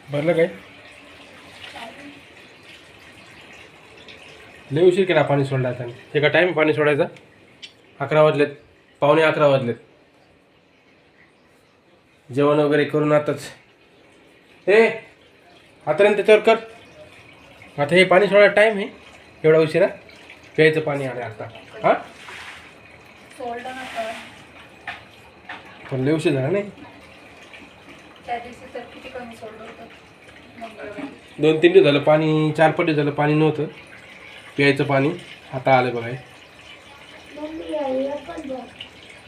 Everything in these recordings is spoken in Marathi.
भरलं काय? लय उशीर केला पाणी सोडला. हे का टाईम पाणी सोडायचा? 11 वाजलेत, पावणे 11 वाजलेत. जेवण वगैरे करून आताच हे आतापर्यंत त्याच्यावर कर. आता हे पाणी सोडायला टाईम आहे एवढा उशिरा? प्यायचं पाणी आलं आता. हां पण लय उशीर झाला नाही? 2-3 दिवस झालं पाणी, 4-5 दिवस झालं पाणी नव्हतं प्यायचं पाणी. आता आलं बघा.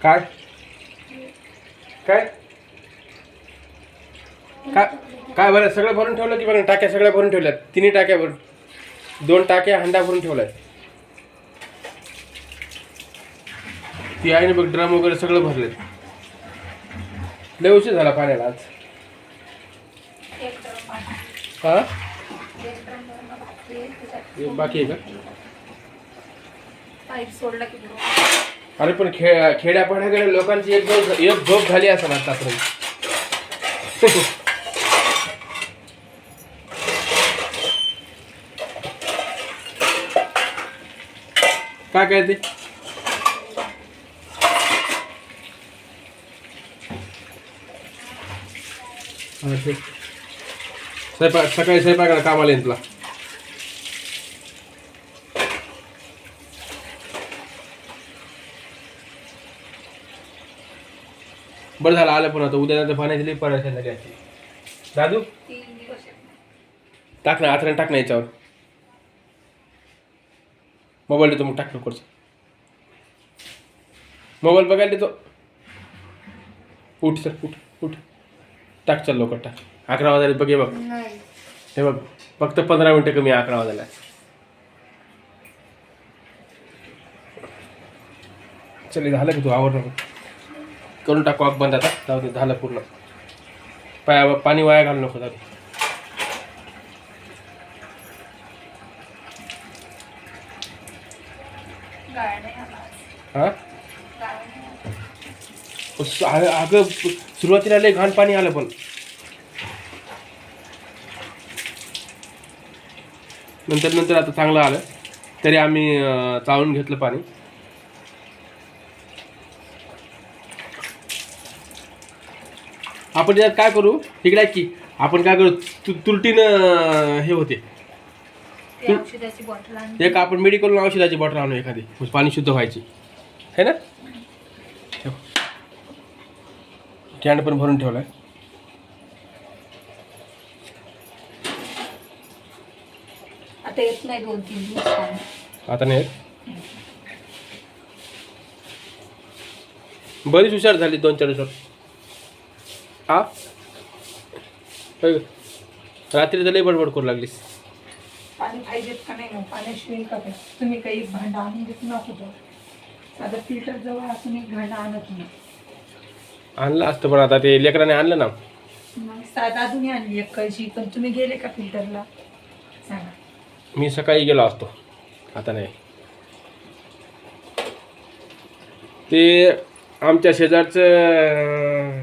काय काय काय काय बरं सगळं भरून ठेवलं की बघा? टाक्या सगळ्या भरून ठेवल्यात. 3 टाक्या भरून, 2 टाक्या हंडा भरून ठेवलाय. ती आहे ना बघ, ड्रम वगैरे सगळं भरलेत. लय उशीर झाला पाण्याला आज. हा बाकी आहे का? अरे पण खेड्यापाड्याकडे लोकांची एक झोप झाली असेल आतापर्यंत. काय काय ते स्वयंपाक सकाळी स्वयंपाकाला कामाला येईल तुला. बरं झालं आलं. पण आता उद्या नंतर पाण्याची लई परेशान झाली असते. दादू टाक ना, आथरण टाक ना याच्यावर. मोबाईल देतो मग टाक लवकर. मोबाईल बघायला देतो. उठ सर उठ उठ टाक. चल लवकर टाक. 11 वाजायला बघ. हे बघ, हे बघ, फक्त 15 मिनटं कमी 11 वाजायला. चल झालं की तू आवर नको करून टाकू. आग बंद आता. जाऊ दे झालं पूर्ण. पाणी वाया घालू नको. जाऊ दे. हां अगं सुरुवातीला लय घाण पाणी आलं पण नंतर आता चांगलं आलं. तरी आम्ही चाळून घेतलं पाणी. आपण त्यात काय करू? इकडे की आपण काय करू, तुरटीनं हे होते एक आपण मेडिकलून औषधाची बॉटल आणू एखादी, पाणी शुद्ध व्हायची है ना. कॅन पण भरून ठेवलाय. आता येत नाही 2-3 दिवस. आता नाही बरीच हुशार झाली 2-4 दिवसात. हा रात्री तर लई बडबड करू लागलीस. पाणी पाहिजेत का नाही मग? पाण्याशिवाय का काय? तुम्ही काही भांडं आणून देत नको. आता फिल्टर जवळ असून एक भांडं आणत नाही. आणलं असतं पण आता ते लेकराने आणलं ना. मग दादूने आणली एक कळशी. पण तुम्ही गेले का फिल्टरला सांगा? मी सकाळी गेलो असतो. आता नाही. ते आमच्या शेजारचं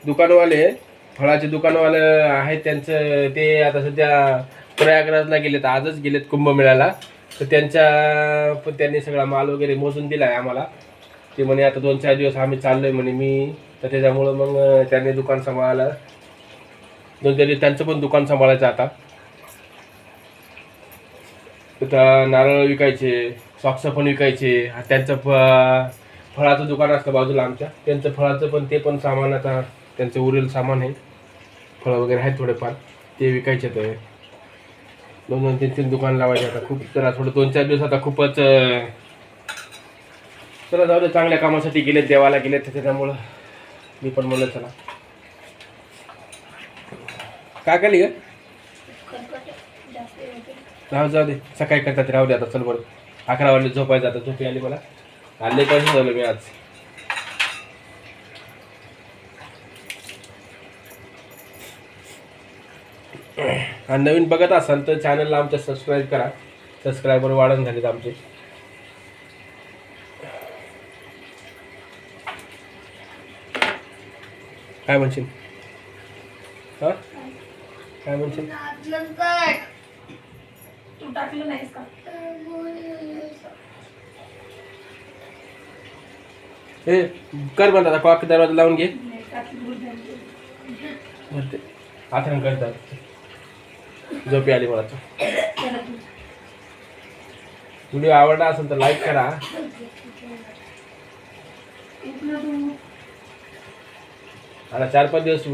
दुकानवाले, फळाचे दुकानवाले आहेत त्यांचं, ते आता सध्या प्रयागराजला गेलेत. आजच गेलेत कुंभमेळ्याला. तर त्यांनी सगळा माल वगैरे मोजून दिला आहे आम्हाला. ते म्हणे आता 2-4 दिवस आम्ही चाललो आहे म्हणे मी. तर त्याच्यामुळं मग त्यांनी दुकान सांभाळायला 2-4 दिवस त्यांचं पण दुकान सांभाळायचं आता. तर नारळ विकायचे, सॉक्स पण विकायचे. त्यांचं फळाचं दुकान असतं बाजूला आमच्या. त्यांचं फळाचं पण ते पण सामान आता त्यांचं उरेल सामान आहे. फळं वगैरे आहेत थोडेफार, ते विकायचे. तर 2-3 दुकान लावायचे आता. खूप जरा थोडं 2-4 दिवस आता खूपच. चला जाऊ दे, चांगल्या कामासाठी गेलेत, देवाला गेलेत. त्याच्यामुळं मी पण म्हणलं चला. काय केली ग? जाऊ दे, सकाळी करतात राहू दे आता. चल बरं 11 वाजले झोपायचं आता. झोपी आली मला. हल्ले कसं झालं मी आज. आणि नवीन बघत असाल तर चॅनलला आमच्या सबस्क्राईब करा. सबस्क्रायबर वाढून झालेत आमचे. काय म्हणशील? हां काय म्हणशील? तू टाकलं नाहीस का? हे कर बंद आता, कॉक दरवाजा लावून घे. नाही, टाकली दूध झाली. भरते आथरण करतात. झोपी आली मला. चला तू. व्हिडिओ आवडला असेल तर लाईक करा. इथलं तू. आता 4-5 दिवस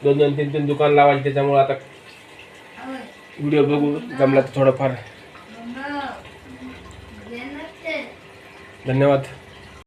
2-2, 3-3 दुकान लावायचे, त्याच्यामुळे आता व्हिडिओ बघू जमला तर थोडंफार. धन्यवाद.